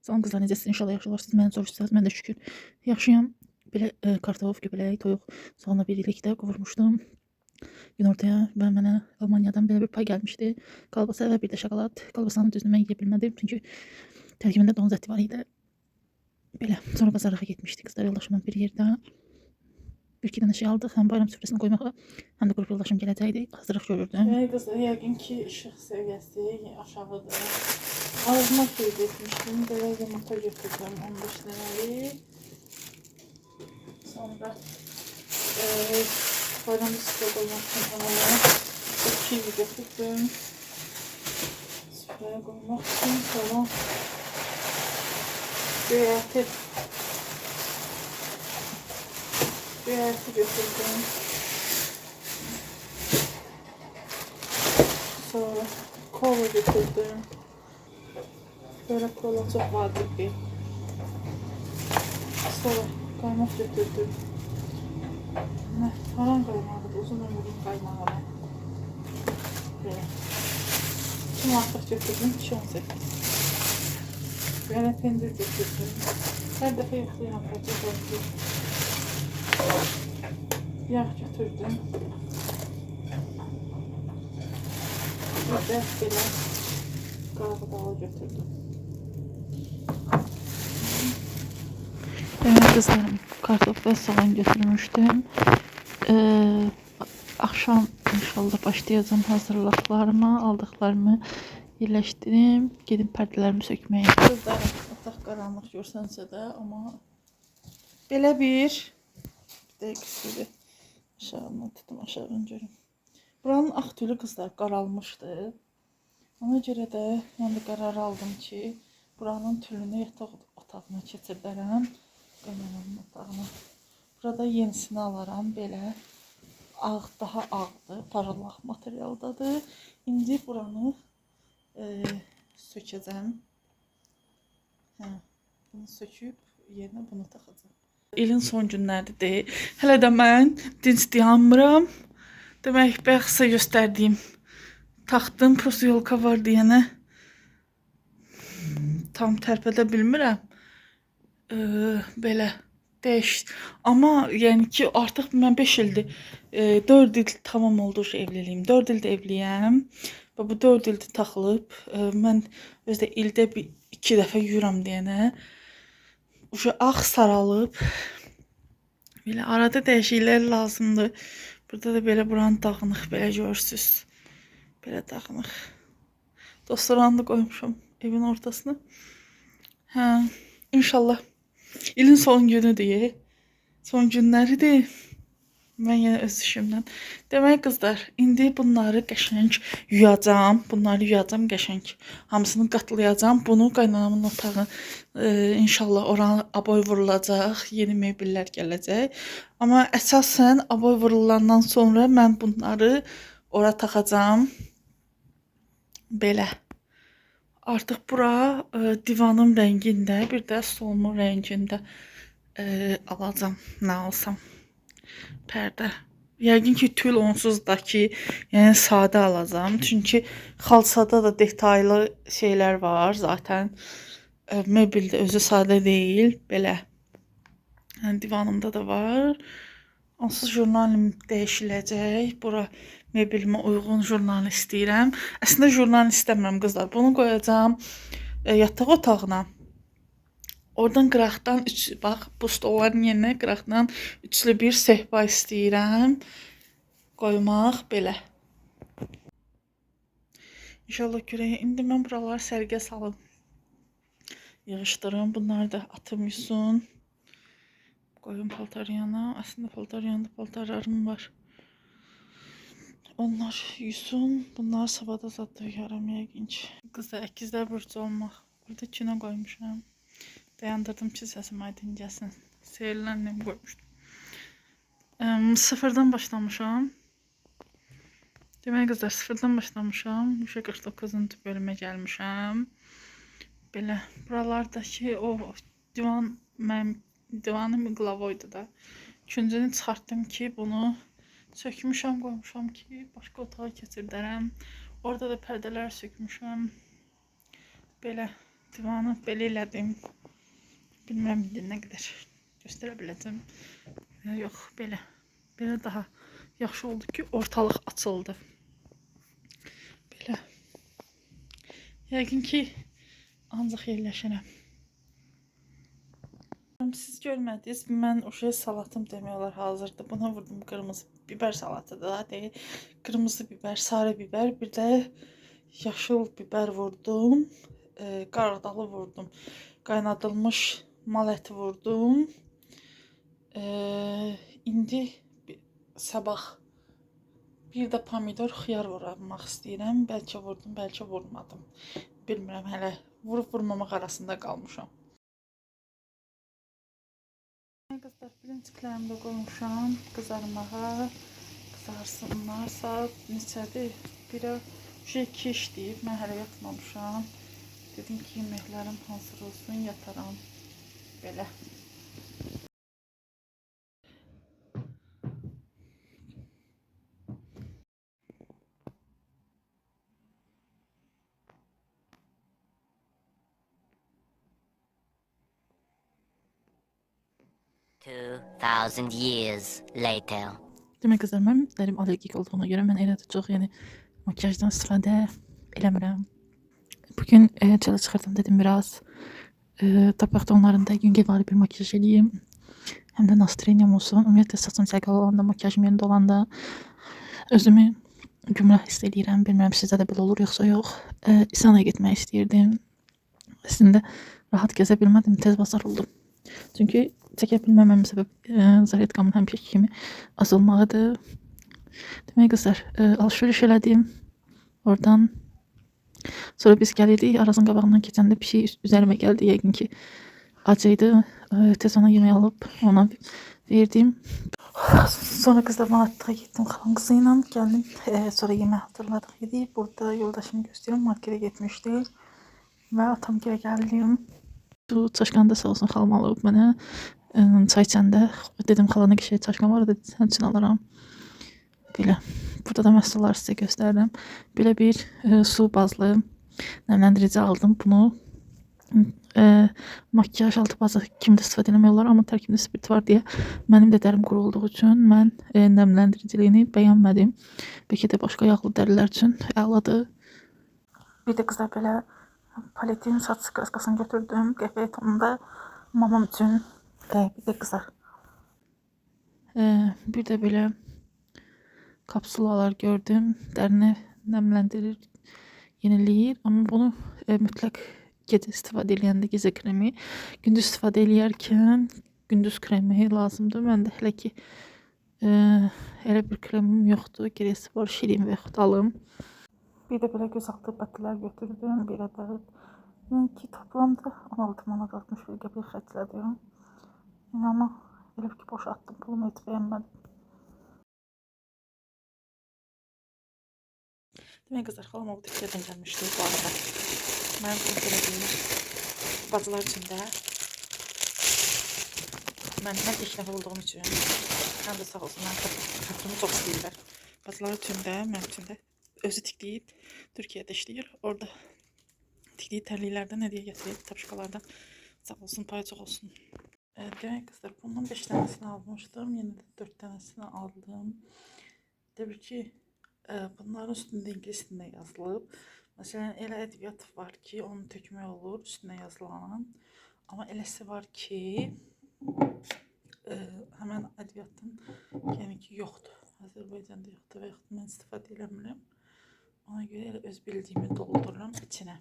Salam qızlar, necəsiniz? İnşallah yaxşılarsınız. Məni soruşsanız, mən də şükür yaxşıyam. Belə kartof, göbələk, toyuq soğanla birlikdə qovurmuşdum günortaya və mənə Almaniyadan belə bir pay gəlmişdi. Kolbasa və bir də şokolad. Kolbasanın düzünü mən yeyə bilmədim, çünki tərkibində donuz əti var idi. Belə, sonra bazara getmişdik qızlar yoldaşımla bir yerdə. Bir-iki dənə şey aldıq, həm bayram süfrəsinə qoymağa, həm də qrup yoldaşım gələcəkdi. Hazırlıq görürdüm. Yəni qızlar, yəqin ki, işıq səviyyəsi aşağıdır. Ağzıma qeyd etmişdim. Belə yumurta götürdüm, 15 dənəli. Sonra bayram süfrə qoymaq üçün ona kivi götürdüm. Süfrəyə qoymaq üçün sonra göyərti götürdüm. Sonra kola götürdüm. Böyle kola çok vacibdir. Sonra kaymak götürdüm. Haram kaymağıdır, uzun ömürlük kaymağı. Böyle. Kim artık götürdüm? 2-18. Böyle pendir götürdüm. Her defa yıkıyorum. Yağ götürdüm. Bir de belə qarğıdalı götürdüm. Evet kızlarım, kartof ve soğan götürmüştüm. Akşam inşallah başlayacağım hazırlıklarıma, aldıklarımı yerleştirdim. Gidip perdelerimi sökmeye. Kızlarım, otaq qaranlıq görsənsə də, amma belə bir dəqiqəsidir. Aşağıdan tutum, aşağıdan görüm. Buranın ağ tülü qızlar qaralmışdı. Ona görə də mən də qərar aldım ki, buranın tülünü yataq otağına keçirdərəm. Qaynanamın otağına. Burada yenisini alaram, belə. Ağ, daha ağdır, parlaq materialdadır. İndi buranı sökəcəm. Bunu söküb yerinə bunu taxacam. İlin son günləridir. Hələ də mən dinc dayanmıram. Demək, bayaqsa göstərdiyim taxtım, prosyolka var deyənə tam tərpədə bilmirəm. Belə dəyişdi. Amma yəni ki, artıq mən 5 ildir, 4 il tamam oldu evliliyim. 4 ildir evliyəm. Və bu 4 ildir taxılıb. Mən özdə ildə 2 dəfə yuyuram deyənə ağ saralıb. Belə arada dəyişikliklər lazımdır. Burada da belə buranın dağınıq, belə görürsünüz. Belə dağınıq. Dostlarını da qoymuşam evin ortasına. İnşallah ilin son günüdür. Son günləridir. Mən yenə öz işimdən. Demək qızlar, indi bunları qəşəng yuyacam. Bunları yuyacam qəşəng. Hamısını qatlayacam. Bunu qaynanamın otağı inşallah oranı aboy vurulacaq. Yeni mebellər gələcək. Amma əsasən aboy vurulandan sonra mən bunları ora taxacam. Belə. Artıq bura divanın rəngində, bir də stolumun rəngində alacam. Nə alsam. Pərdə. Yəqin ki, tül onsuz da ki, yəni sadə alacam. Çünki xalçada da detaylı şeylər var zaten. Mebel də özü sadə deyil. Belə. Yəni, divanımda da var. Onsuz jurnalim dəyişiləcək. Bura mebelimə uyğun jurnal istəyirəm. Əslində jurnal istəmirəm qızlar. Bunu qoyacam yataq otağına. Oradan qıraqdan bax, bu stolların yerinə qıraqdan üçlü bir sehpa istəyirəm qoymaq belə. İnşallah görək. İndi mən buraları sərgiyə salıb yığışdırım. Bunları da atım yusun. Qoyum paltar yana. Aslında paltar yanında paltarlarım var. Onlar yusun. Bunları sabada zat dökərəm yəqin ki. Qızlar, əkizlər burcu olmaq. Burada kino qoymuşam. Dayandırdım ki, səsim aydın gəlsin. Seyirli annem qoymuşdum. Sıfırdan başlamışam. Demək qızlar, sıfırdan başlamışam. 49-cu bölümə gəlmişəm. Belə, buralardakı o divan, mənim divanım qlavoydu da. Küncünü çıxartdım ki, bunu sökmüşəm, qoymuşam ki, başqa otağa keçirdərəm. Orada da pərdələr sökmüşəm. Belə, Divanı belə elədim. Bilmirəm indi nə qədər göstərə biləcəm. Yox, belə. Belə daha yaxşı oldu ki, ortalıq açıldı. Belə. Yəqin ki, ancaq yerləşərəm. Siz görmədiniz, mən uşaq salatım demək olar hazırdır. Buna vurdum qırmızı biber salatıdır da deyil. Qırmızı biber, sarı biber, bir də yaşıl biber vurdum. Qaradalı vurdum. Qaynadılmış mal əti vurdum. İndi sabah bir də pomidor, xiyar vurmaq istəyirəm. Bəlkə vurdum, bəlkə vurmadım. Bilmirəm, hələ vurub-vurmamaq arasında qalmışam. Qızlar, birinçiklərimi də qoymuşam qızarmağa. Qızarsınlar. Saat neçədir? 1-ə 2 işləyib. Mən hələ yatmamışam. Dedim ki, yeməklərim hazır olsun, yataram. Belə. $2,000 years later. Demək qızlar, mən dərim allergik olduğuna görə mən elə də çox makyajdan istifadə eləmirəm. Bugün çələ çıxırdım, dedim biraz tapaq tonlarında yüngülvari bir makyaj eləyim. Həm də nastroyeniyam olsun. Ümumiyyətlə saçım səqal olanda, makyajım yerində olanda özümü gümrah hiss edirəm. Bilmirəm sizdə də belə olur yoxsa yox. İsanaya getmək istəyirdim. Əslində rahat gəzə bilmədim, tez basar oldum. Çünki çəkə bilməməmin səbəbi zaretkamın həmişəki kimi az olmağıdır. Demək qızlar, alışveriş elədim. Oradan sonra biz gəlirdik, Arazın qabağından keçəndə bir şey üzərimə gəldi, yəqin ki acıydı. Tez ona yemək alıb ona verdim. Sonra qızlar markete getdim xalam qızı ilə, gəldim. Sonra yemək hazırladıq, yedik. Burada yoldaşımı gözləyirəm, markete getmişdik. Və atam gilə gəldim. Bu çaşqanda sağ olsun xalam alıb mənə. Çay içəndə dedim xala nə şey çaşqan var, dedi sənin üçün alıram. Belə. Burada da məhsulları sizə göstərirəm. Belə bir su bazlı nəmləndirici aldım. Bunu makyaj altı bazı kimi də istifadə etmək olar, amma tərkibində spirt var deyə mənim də dərim quru olduğu üçün mən nəmləndiriciliyini bəyənmədim. Bəlkə də başqa yağlı dərilər üçün əladır. Bir də qızlar belə paletin saç kraskasını götürdüm. Qəhvəyə tonunda mamam üçün. Bir də qızlar. Bir də belə kapsulalar gördüm. Dərini nəmləndirir, yeniləyir. Amma bunu mütləq gecə istifadə edəndə gecə kremi, gündüz istifadə edərkən gündüz kremi lazımdır. Mən də hələ ki elə bir kremim yoxdur. Gərək sifariş edeyim və yaxud alım. Bir də belə gözaltı pətilər götürdüm. Bir ədəd. Yəni ki, toplamda 16 manat 61 qəpik xərclədim. Amma elə ki, boş atdım. Pulumu heç bəyənmədim. Demək qızlar, xalam o Türkiyədən gəlmişdi bu arada. Mənim bunu belə deyir. Bacılar üçün də. Mən ilk dəfə olduğum üçün. Həm də sağ olsun, mənim xətrimimi çox istəyirlər. Bacılar üçün də, mənim üçün də. Özü tikləyib, Türkiyədə işləyir. Orada tikdiyi tərliklərdən hədiyyə gətirib, tapşıqalardan. Sağ olsun, payı çox olsun. Demək qızlar, bundan 5 dənəsini almışdım. Yenə də 4 dənəsini aldım. Təbii ki, bunların üstündə ingilis dilində yazılıb. Məsələn, elə ədəbiyyat var ki, onu tökmək olur üstünə yazılan. Amma eləsi var ki, həmən ədəbiyyatın yəni ki, yoxdur. Azərbaycanda yoxdur və yaxud mən istifadə eləmirəm. Ona görə elə öz bildiyimi doldururam içinə.